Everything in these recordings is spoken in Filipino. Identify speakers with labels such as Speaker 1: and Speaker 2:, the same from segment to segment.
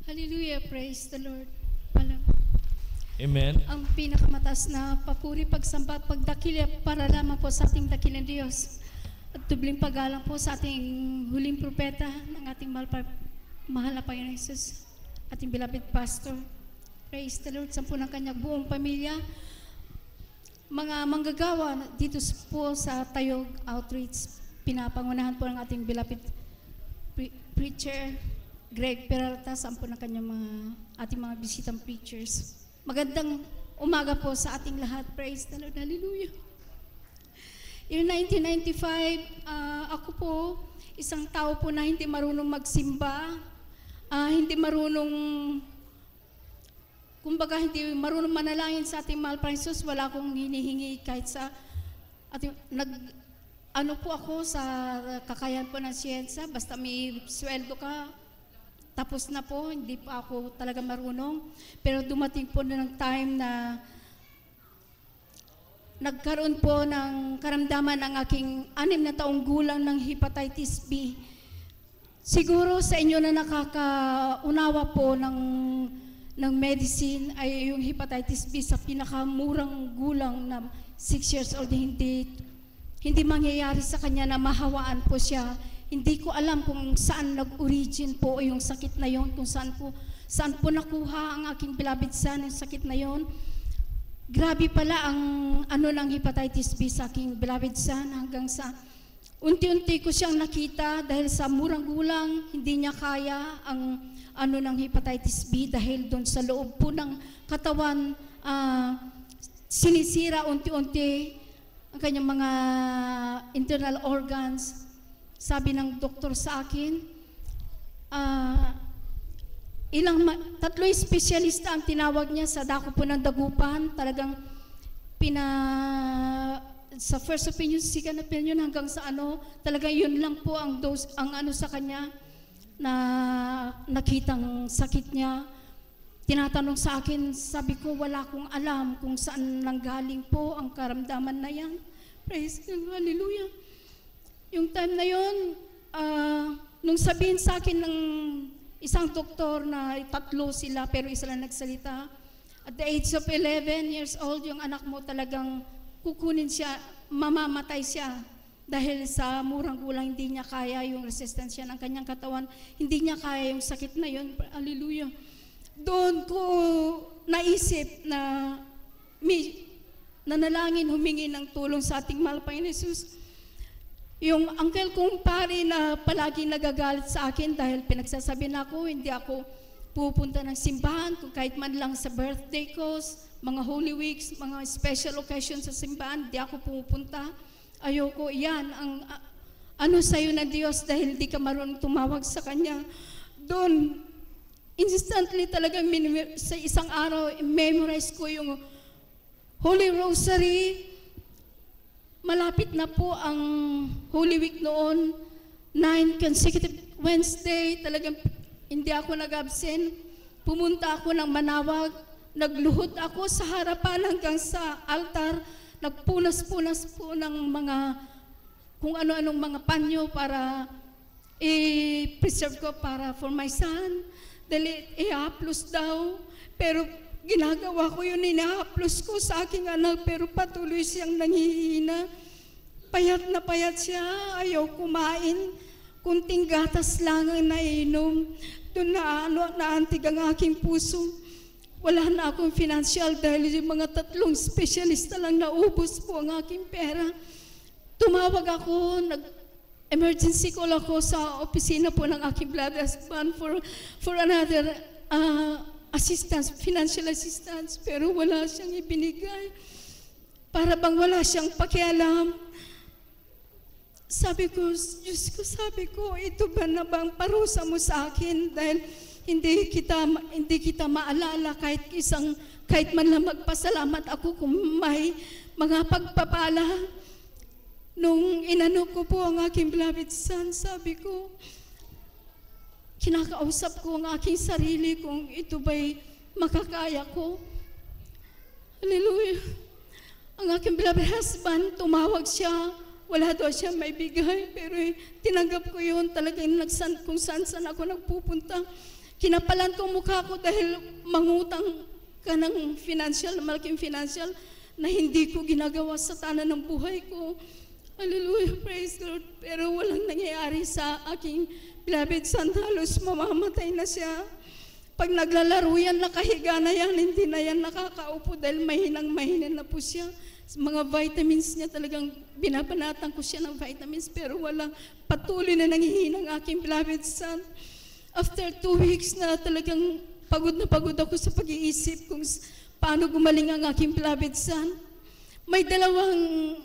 Speaker 1: Hallelujah, praise the Lord. Alam,
Speaker 2: Amen.
Speaker 1: ang pinakamataas na papuri, pagsamba, pagdakila para lamang po sa ating dakilang Diyos. At tubling paggalang po sa ating huling propeta ng ating mahal na Panginoon Jesus, ating beloved pastor. Praise the Lord, sampu ng kanyang buong pamilya. Mga manggagawa dito po sa Tayog Outreach, pinapangunahan po ng ating beloved preacher, Greg Peralta, sampu ng kanyang ating mga bisitang preachers. Magandang umaga po sa ating lahat. Praise the Lord. Hallelujah. Year 1995, ako po, isang tao po na hindi marunong magsimba, hindi marunong, kumbaga hindi marunong manalangin sa ating mahal Panginoon Jesus. Wala akong hinihingi kahit sa ating, ano po ako sa kakayahan po ng siyensya, basta may sweldo ka, tapos na po, hindi pa ako talaga marunong. Pero dumating po na ng time na nagkaroon po ng karamdaman ng aking 6 na taong gulang ng hepatitis B. Siguro sa inyo na nakakaunawa po ng medicine ay yung hepatitis B sa pinakamurang gulang na 6 years old, hindi mangyayari sa kanya na mahawaan po siya. Hindi ko alam kung saan nag-origin po yung sakit na yon, kung saan po nakuha ang aking beloved son yung sakit na yon. Grabe pala ang ng hepatitis B sa aking beloved son, hanggang sa unti-unti ko siyang nakita dahil sa murang gulang, hindi niya kaya ang ng hepatitis B dahil doon sa loob po ng katawan, sinisira unti-unti ang kanyang mga internal organs. Sabi ng doktor sa akin, 3 espesyalista ang tinawag niya sa dako po ng dagupan. Talagang sa first opinion, second opinion, hanggang sa talagang yun lang po ang dose, ang sa kanya na nakitang sakit niya. Tinatanong sa akin, sabi ko, wala akong alam kung saan nanggaling po ang karamdaman na yan. Praise God, hallelujah. Yung time na yun, nung sabihin sa akin ng isang doktor na 3 sila pero isa lang nagsalita, at the age of 11 years old, yung anak mo talagang kukunin siya, mamamatay siya dahil sa murang gulang, hindi niya kaya yung resistensya ng kanyang katawan, hindi niya kaya yung sakit na yun. Hallelujah. Doon ko naisip na nanalangin, humingi ng tulong sa ating mahal Panginoon Jesus. Yung uncle kong pare na palagi nagagalit sa akin dahil pinagsasabi na ako, hindi ako pupunta ng simbahan, kung kahit man lang sa birthday ko, mga Holy Weeks, mga special occasions sa simbahan, hindi ako pupunta. Ayoko, yan ang sa'yo na Diyos dahil hindi ka marunong tumawag sa Kanya. Doon, instantly talaga sa isang araw, memorize ko yung Holy Rosary. Malapit na po ang Holy Week noon, 9 consecutive Wednesday, talagang hindi ako nag-absent. Pumunta ako ng Manawag, nagluhod ako sa harapan hanggang sa altar, nagpunas-punas po ng mga, kung ano-anong mga panyo para i-preserve ko para for my son. Dahil i-haplos daw, pero ginagawa ko yun, inahaplos ko sa aking anak, pero patuloy siyang nanghihina. Payat na payat siya, ayaw kumain. Kunting gatas lang ang nainom. Doon naantig ang aking puso. Wala na akong financial dahil yung mga 3 specialista lang naubos po ang aking pera. Tumawag ako, emergency call ako sa opisina po ng aking blood husband for another assistance, financial assistance, pero wala siyang ibinigay. Para bang wala siyang pakialam. Sabi ko, Diyos ko, ito ba na bang parusa mo sa akin dahil hindi kita maalala kahit man lang magpasalamat ako kung may mga pagpapala. Nung inano ko po ang aking beloved son, sabi ko, kinakausap ko ang aking sarili kung ito ba'y makakaya ko. Hallelujah. Ang aking beloved husband, tumawag siya. Wala daw siya may bigay, pero tinanggap ko yun. Talagang kung saan ako nagpupunta. kinapalan ko mukha ko dahil mangutang ka ng malaking financial na hindi ko ginagawa sa tanan ng buhay ko. Hallelujah, praise the Lord. Pero walang nangyayari sa aking beloved son. Halos mamamatay na siya. Pag naglalaro yan, nakahiga na yan, hindi na yan nakakaupo dahil mahinang-mahinan na po siya. Mga vitamins niya talagang binabanatan ko siya ng vitamins, pero walang patuloy na nanghihina ang aking beloved son. After 2 weeks na talagang pagod na pagod ako sa pag-iisip kung paano gumaling ang aking beloved son. May dalawang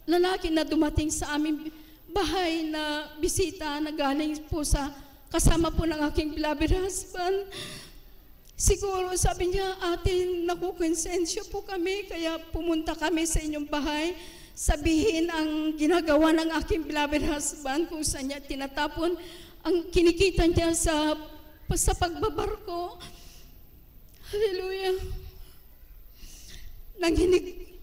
Speaker 1: lalaki na dumating sa aming bahay na bisita na galing po sa kasama po ng aking beloved husband. Siguro sabi niya, ate, nakukonsensya po kami, kaya pumunta kami sa inyong bahay. Sabihin ang ginagawa ng aking beloved husband kung saan niya tinatapon ang kinikita niya sa pagbabarko. Hallelujah.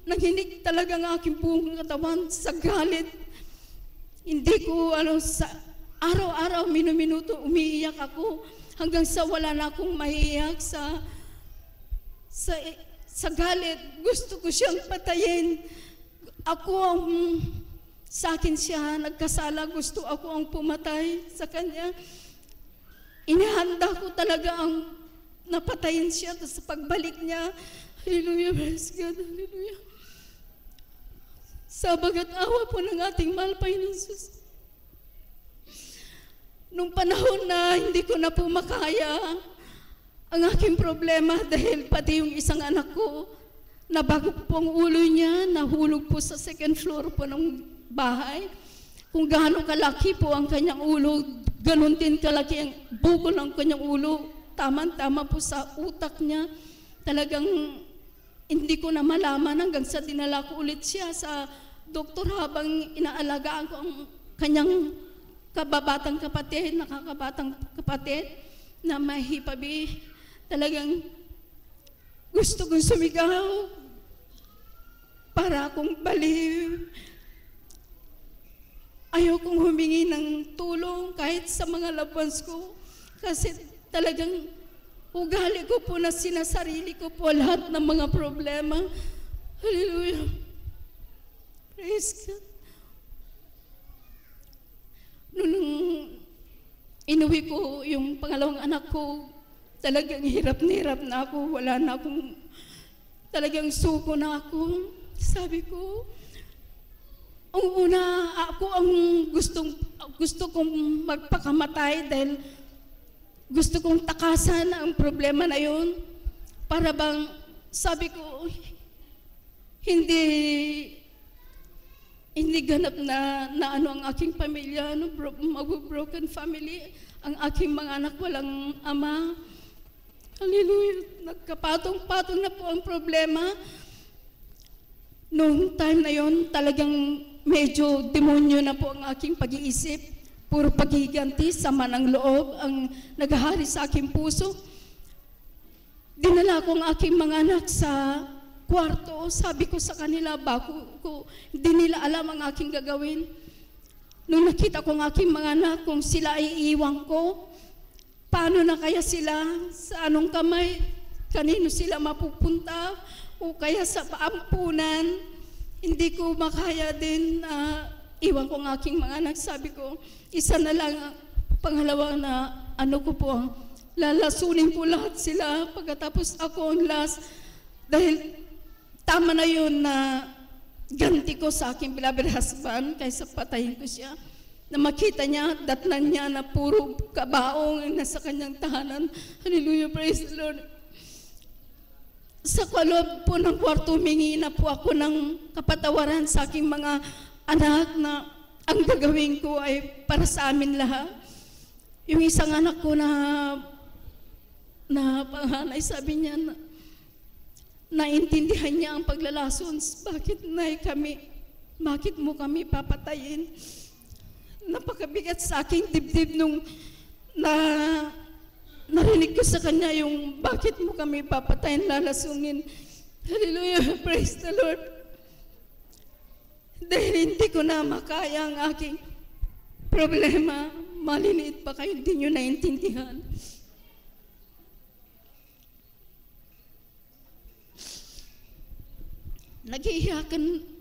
Speaker 1: Nanghinig talaga ang aking buong katawan sa galit. Hindi ko, sa araw-araw, minuto, umiiyak ako hanggang sa wala na akong maiiyak sa galit. Gusto ko siyang patayin. Sa akin siya nagkasala, gusto ako ang pumatay sa kanya. Inihanda ko talaga ang napatayin siya, tapos sa pagbalik niya, hallelujah, praise God, hallelujah. Sa bagat awa po ng ating mahal Panginoon Jesus. Nung panahon na hindi ko na po makaya ang aking problema dahil pati yung isang anak ko, nabago po ang ulo niya, nahulog po sa 2nd floor po ng bahay. Kung gaano kalaki po ang kanyang ulo, ganun din kalaki ang bukol ng kanyang ulo. Tama-tama po sa utak niya. Talagang hindi ko na malaman hanggang sa dinala ko ulit siya sa doktor habang inaalagaan ko ang kanyang nakakabatang kapatid na may HPV. Talagang gusto kong sumigaw para akong baliw. Ayokong humingi ng tulong kahit sa mga loved ones ko kasi talagang ugali ko po na sinasarili ko po lahat ng mga problema. Hallelujah. Praise God. Nung inuwi ko yung pangalawang anak ko, talagang hirap na hirap na ako. Wala na akong, talagang suko na ako. Sabi ko, ang una, ako ang gusto kong magpakamatay dahil gusto kong takasan ang problema na yun. Para bang, sabi ko, hindi ganap na ano ang aking pamilya, mag-broken family. Ang aking mga anak walang ama. Hallelujah. Nagkapatong-patong na po ang problema. Noong time na yon, talagang medyo demonyo na po ang aking pag-iisip. Puro paghiganti, sama ng loob ang naghahari sa aking puso. Dinala ko ang aking mga anak sa kwarto. Sabi ko sa kanila, hindi nila alam ang aking gagawin. Nung nakita ko ang aking mga anak, kung sila ay iiwan ko, paano na kaya sila? Sa anong kamay? Kanino sila mapupunta? O kaya sa paampunan? Hindi ko makaya din iwan ko ang aking mga anak. Sabi ko, isa na lang, pangalawa na lalasunin ko lahat sila pagkatapos ako ang last. Dahil tama na yun na ganti ko sa aking beloved husband kaysa patayin ko siya. Na makita niya, datnan niya na puro kabaong nasa kanyang tahanan. Hallelujah, praise the Lord. Sa kaloob po ng kwarto, humingi na po ako ng kapatawaran sa aking mga anak na ang gagawin ko ay para sa amin lahat. Yung isang anak ko na panganay, sabi niya na naintindihan niya ang paglalason. Bakit mo kami papatayin? Napakabigat sa aking dibdib nung narinig ko sa kanya yung bakit mo kami papatayin, lalasungin. Hallelujah, praise the Lord. Dahil hindi ko na makaya ang aking problema, maliliit pa kayo, hindi nyo naintindihan.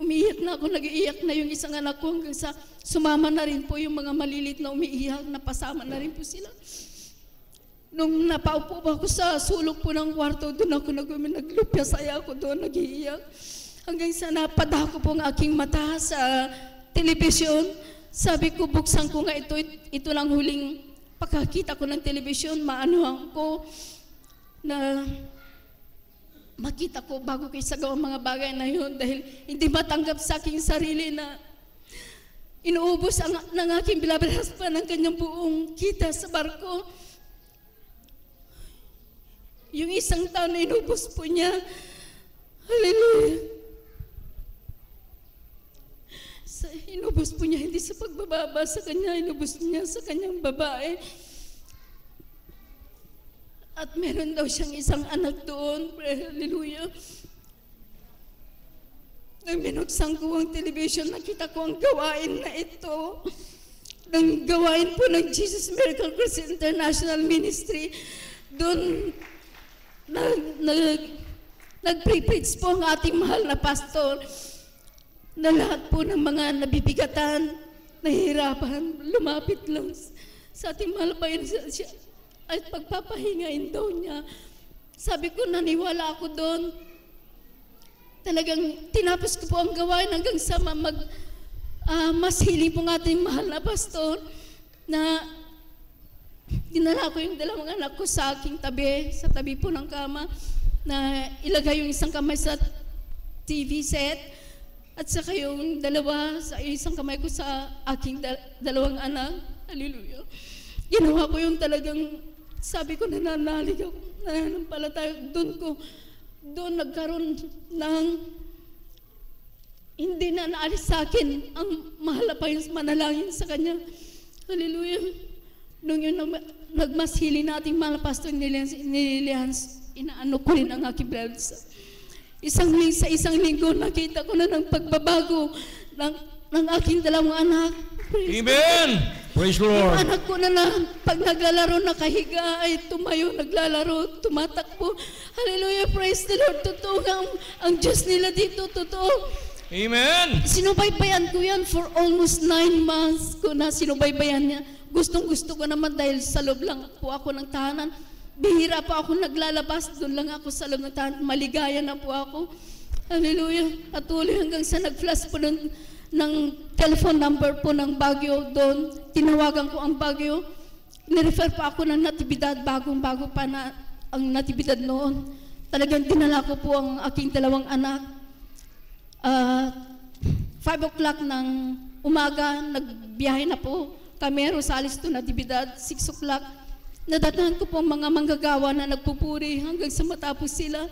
Speaker 1: Umiiyak na ako, nag-iiyak na yung isang anak ko hanggang sa sumama na rin po yung mga maliliit na umiiyak, napasama na rin po sila. Nung napaupo pa ako sa sulok po ng kwarto, doon ako naglupyasaya ako doon, nag-iiyak. Hanggang sa napadako po ang aking mata sa telebisyon. Sabi ko, buksan ko nga ito lang huling pagkakita ko ng telebisyon, maanuhan ko na makita ko bago ko isagawa mga bagay na yun dahil hindi matanggap sa aking sarili na inuubos ng aking beloved husband ang kanyang buong kita sa barko. Yung isang taon na inubos po niya. Hallelujah. Inubos po niya hindi sa pagbababa sa kanya, inubos niya sa kanyang babae. At meron daw siyang isang anak doon. Hallelujah. Nang binuksan ko ang television, nakita ko ang gawain na ito. Ng gawain po ng Jesus Miracle Cross International Ministry. Doon, nag-preach po ang ating mahal na pastor na lahat po ng mga nabibigatan, nahihirapan, lumapit lang sa ating mahal pa yun siya. At pagpapahingain daw niya. Sabi ko, naniwala ako doon. Talagang tinapos ko po ang gawain hanggang sa mas hiling po ng ating mahal na pastor na dinala ko yung dalawang anak ko sa aking tabi, sa tabi po ng kama, na ilagay yung isang kamay sa TV set at saka yung dalawa sa isang kamay ko sa aking dalawang anak. Hallelujah. Ginawa ko yung talagang sabi ko, nananalig ako, nananampalataya. Doon nagkaroon ng hindi na naalis sa akin ang mahal pa yung manalangin sa kanya. Hallelujah. Nung yun, nagmashili nating mahal pastor nililihans, inaano ko rin ang aking brothers. Sa isang linggo, nakita ko na ng pagbabago ng aking dalawang anak.
Speaker 2: Amen! Praise the Lord.
Speaker 1: Yung anak ko na pag naglalaro, nakahiga, ay tumayo, naglalaro, tumatakbo. Hallelujah, praise the Lord. Totoo nga ang Diyos nila dito, totoo.
Speaker 2: Amen!
Speaker 1: Sinubaybayan ko yan for almost 9 months ko na sinubaybayan niya. Gustong-gusto ko naman dahil sa loob lang po ako ng tahanan. Bihira pa ako naglalabas, doon lang ako sa loob ng tahanan. Maligaya na po ako. Hallelujah. Patuloy hanggang sa nag-flash po ng telephone number po ng Baguio doon. Tinawagan ko ang Baguio. Nirefer pa ako ng natibidad, bagong-bago pa na ang natibidad noon. Talagang dinala ko po ang aking dalawang anak. 5 o'clock ng umaga, nagbiyahe na po kami, Rosales to natibidad. 6 o'clock, nadatahan ko po ang mga manggagawa na nagpupuri hanggang sa matapos sila.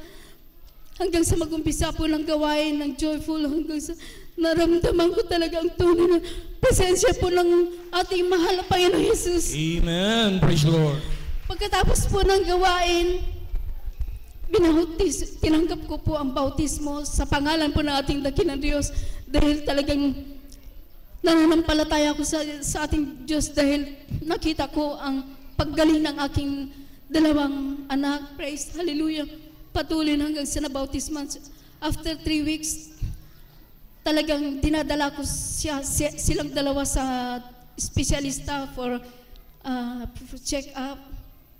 Speaker 1: Hanggang sa mag-umpisa po ng gawain ng joyful, hanggang sa naramdaman ko talaga ang tunay na presensya po ng ating mahal na Panginoong Jesus.
Speaker 2: Amen. Praise the Lord.
Speaker 1: Pagkatapos po ng gawain, tinanggap ko po ang bautismo sa pangalan po ng ating dakilang Diyos dahil talagang nananampalataya ko sa ating Diyos dahil nakita ko ang paggaling ng aking dalawang anak. Praise, hallelujah. Patuloy hanggang sa nabautisman. After 3 weeks, talagang dinadala ko silang dalawa sa specialista for check-up.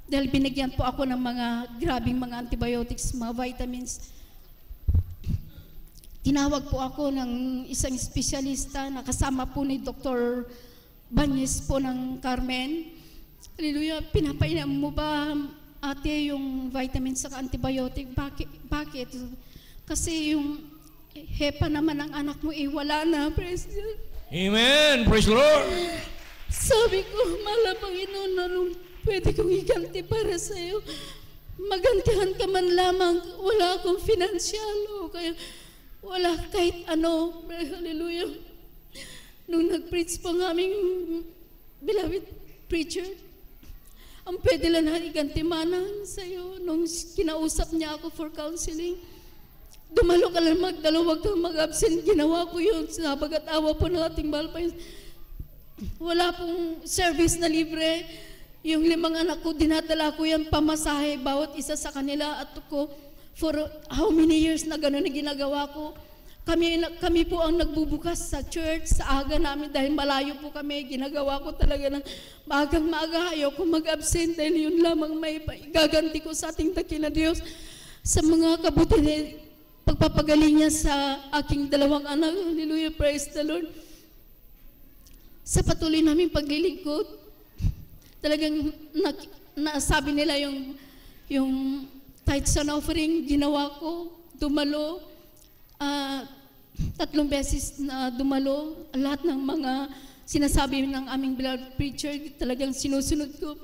Speaker 1: Dahil binigyan po ako ng mga grabing mga antibiotics, mga vitamins. Tinawag po ako ng isang specialista na kasama po ni Dr. Banyes po ng Carmen. Hallelujah, pinapainom mo ba ate yung vitamins sa antibiotic? Bakit? Kasi yung hepa naman ng anak mo wala na. Praise God.
Speaker 2: Amen. Praise the Lord.
Speaker 1: Sabi ko, mahal Panginoon, anong pwede kong iganti para sa iyo? Magantihan ka man lamang, wala akong financial o kaya wala kahit ano. Hallelujah. Nung nag-preach po ng aming beloved preacher, ang pwede lang na igantimanan sa iyo. Nung kinausap niya ako for counseling, dumalo ka lang magdalo, huwag kang mag-absent. Ginawa ko yun sa bagat awa po ng ating mahal pa. wala pong service na libre. Yung 5 anak ko, dinadala ko yan pamasahe, bawat isa sa kanila at ko, for how many years na gano'n na ginagawa ko. Kami po ang nagbubukas sa church, sa aga namin dahil malayo po kami. Ginagawa ko talaga ng maagang maaga. Ayaw ko mag-absent dahil yun lamang may gaganti ko sa ating dakila Diyos sa mga kabutihan, pagpapagaling niya sa aking 2 anak. Hallelujah, praise the Lord. Sa patuloy namin paglilingkod, talagang nasabi nila yung tithes and offering, ginawa ko, dumalo, 3 beses na dumalo, lahat ng mga sinasabi ng aming beloved preacher, talagang sinusunod ko.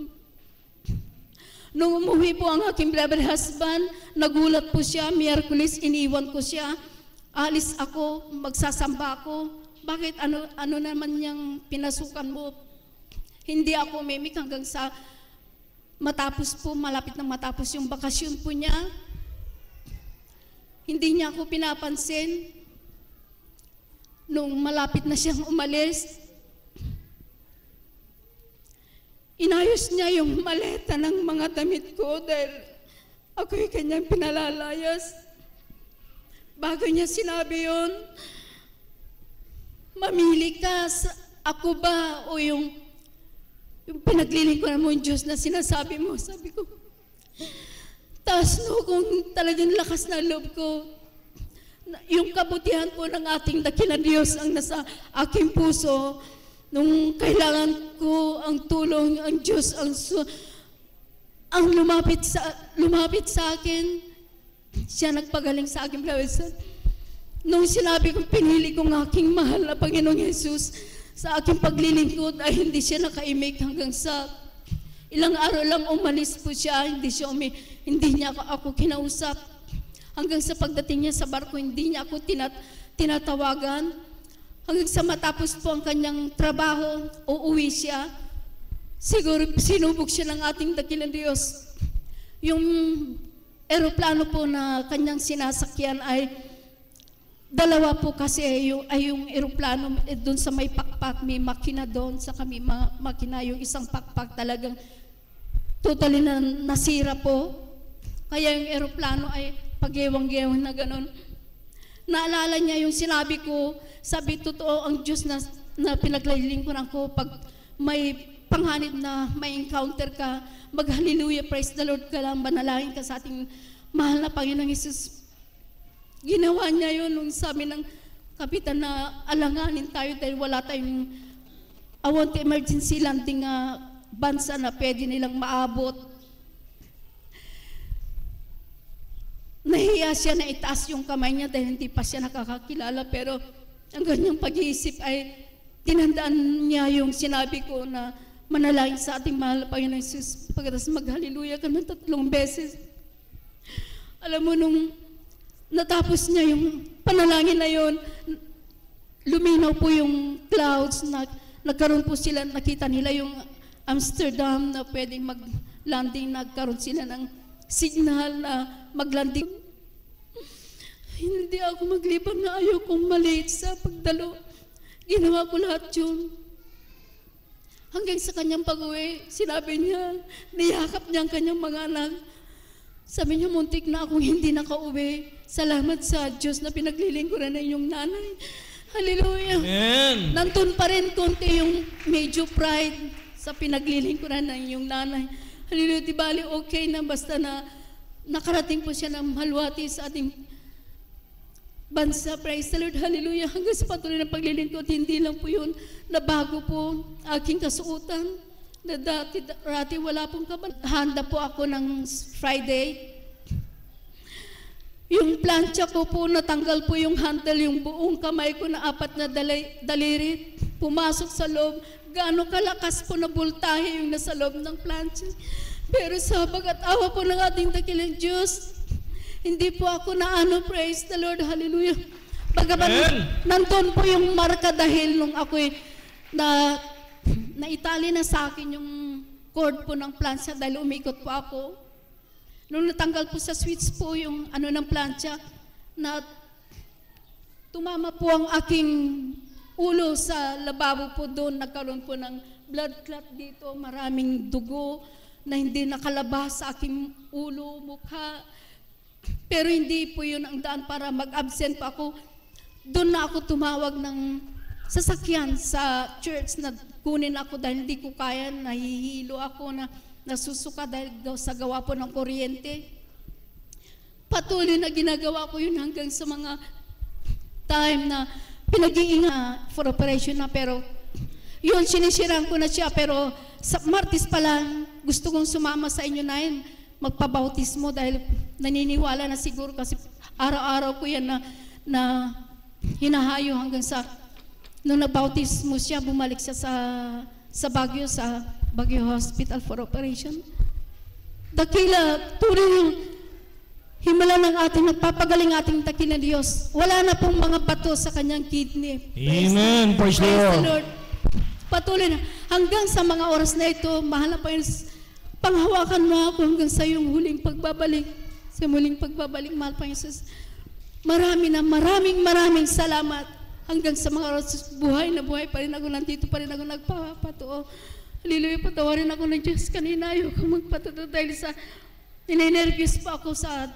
Speaker 1: Nung umuwi po ang aking beloved husband, nagulat po siya, Miyerkules, iniwan ko siya, alis ako, magsasamba ako. Bakit? Ano naman niyang pinasukan mo? Hindi ako umimik hanggang sa matapos po, malapit na matapos yung bakasyon po niya. Hindi niya ako pinapansin. Nung malapit na siyang umalis, inayos niya yung maleta ng mga damit ko dahil ako'y kanyang pinalalayas. Bago niya sinabi yun, mamili ka, ako ba o yung pinaglilingkuran mo yung Diyos na sinasabi mo. Sabi ko, taas no, kung talagang lakas na loob ko, yung kabutihan po ng ating dakilang Diyos ang nasa aking puso. Nung kailangan ko ang tulong, ang Diyos ang lumapit sa akin. Siya nagpagaling sa akin. Nung sinabi ko, pinili ko ng aking mahal na Panginoong Jesus sa aking paglilingkod, ay hindi siya nakaimik hanggang sa ilang araw lang umalis po siya. Hindi niya ako kinausap. Hanggang sa pagdating niya sa barko, hindi niya ako tinatawagan. Hanggang sa matapos po ang kanyang trabaho, uuwi siya. Siguro sinubok siya ng ating dakilang Diyos. Yung eroplano po na kanyang sinasakyan ay 2 po kasi ay yung eroplano doon sa may pakpak, may makina doon, sa kami makina, yung isang pakpak talagang totally na nasira po. Kaya yung eroplano ay pag-ewang-gewang na gano'n. Naalala niya yung sinabi ko, sabi totoo ang Diyos na pinaglilingkuran ko, pag may panghanib na may encounter ka, mag-hallelujah, praise the Lord ka lang, manalangin ka sa ating mahal na Panginoong Jesus. Ginawa niya yun nung sabi ng kapitan na alanganin tayo dahil wala tayong emergency landing bansa na pwede nilang maabot. Nahiya siya na itaas yung kamay niya dahil hindi pa siya nakakakilala, pero ang ganyang pag-iisip ay tinandaan niya yung sinabi ko na manalangin sa ating mahal na Panginoon Jesus. Pagkatapos mag-hallelujah ka ng 3 beses. Alam mo, nung natapos niya yung panalangin na yun, luminaw po yung clouds, nagkaroon po sila, nakita nila yung Amsterdam na pwedeng mag-landing, nagkaroon sila ng signal na mag-landing. Hindi ako maglibang na ayaw kong maliit sa pagdalo. Ginawa ko lahat yun. Hanggang sa kanyang pag-uwi, sinabi niya, niyakap niya ang kanyang mga anak. Sabi niya, muntik na akong hindi nakauwi. Salamat sa Diyos na pinaglilingkuran na inyong nanay. Hallelujah.
Speaker 2: Amen.
Speaker 1: Nandun pa rin konti yung medyo pride sa pinaglilingkuran na inyong nanay. Hallelujah. Di bali okay na basta na nakarating po siya ng maluwati sa ating bansa. Praise the Lord. Hallelujah. Hanggang sa patuloy ng paglilingkod, hindi lang po yun, nabago po aking kasuotan. Na dati wala pong kaban. Handa po ako ng Friday. Yung plancha ko po, natanggal po yung handle, yung buong kamay ko na 4 na daliri, pumasok sa loob. Gaano kalakas po na voltahe yung nasa loob ng plancha. Pero sa bagat-awa po ng ating dakilang Diyos, hindi po ako praise the Lord, hallelujah. Bagaman nandun po yung marka dahil nung ako'y naitali na sa akin yung cord po ng plancha dahil umikot po ako. Nung natanggal po sa switch po yung ng plancha, na tumama po ang aking ulo sa lababo po doon, nagkaroon po ng blood clot dito, maraming dugo na hindi nakalabas sa aking ulo, mukha. Pero hindi po yun ang daan para mag-absent pa ako. Doon na ako tumawag ng sasakyan sa church na kunin ako dahil hindi ko kaya, nahihilo ako, na nasusuka dahil sa gawa po ng kuryente. Patuloy na ginagawa ko yun hanggang sa mga time na pinag-iingat for operation na, pero yun, sinisiran ko na siya. Pero sa Martes pa lang, gusto kong sumama sa inyo na yun, magpabautismo, dahil naniniwala na siguro kasi araw-araw ko yan na hinahayo hanggang sa nung nabautismo siya, bumalik siya sa Baguio Hospital for operation. Dakila, tuloy yung himala ng ating nagpapagaling ating dakila Diyos. Wala na pong mga bato sa kanyang kidney.
Speaker 2: Amen. Praise the Lord.
Speaker 1: Patuloy na. Hanggang sa mga oras na ito, mahal na Panginoon, panghawakan mo ako hanggang sa iyong huling pagbabalik. Sa muling pagbabalik, mahal Panginoon. Maraming salamat. Hanggang sa mga oras, buhay na buhay pa rin ako. Nandito pa rin ako nagpapatuo. Hallelujah, patawarin ako ng Diyos kanina. Ayoko magpatuto dahil sa ninenervyos pa ako sa